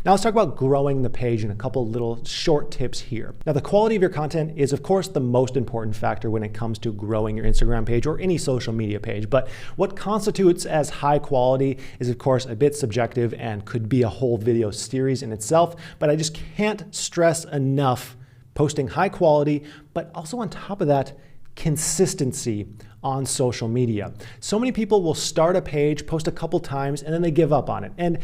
Now let's talk about growing the page and a couple little short tips here. Now the quality of your content is of course the most important factor when it comes to growing your Instagram page or any social media page, but what constitutes as high quality is of course a bit subjective and could be a whole video series in itself, but I just can't stress enough posting high quality, but also on top of that, consistency on social media. So many people will start a page, post a couple times, and then they give up on it. And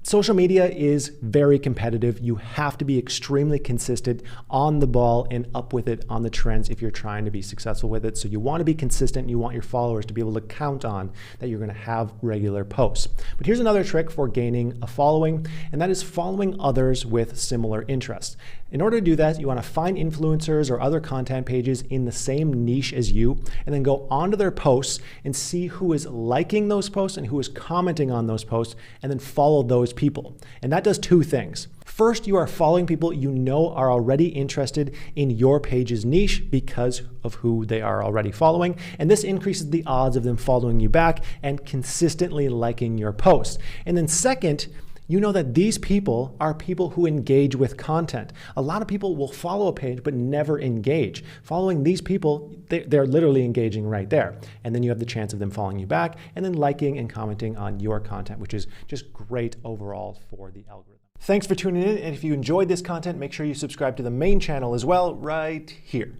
social media is very competitive. You have to be extremely consistent, on the ball and up with it on the trends if you're trying to be successful with it. So you want to be consistent. You want your followers to be able to count on that you're going to have regular posts. But here's another trick for gaining a following, and that is following others with similar interests. In order to do that, you want to find influencers or other content pages in the same niche as you, and then go onto their posts and see who is liking those posts and who is commenting on those posts, and then follow those people. And that does two things. First, you are following people you know are already interested in your page's niche because of who they are already following. And this increases the odds of them following you back and consistently liking your posts. And then second, you know that these people are people who engage with content. A lot of people will follow a page but never engage. Following these people, they're literally engaging right there. And then you have the chance of them following you back and then liking and commenting on your content, which is just great overall for the algorithm. Thanks for tuning in, and if you enjoyed this content, make sure you subscribe to the main channel as well right here.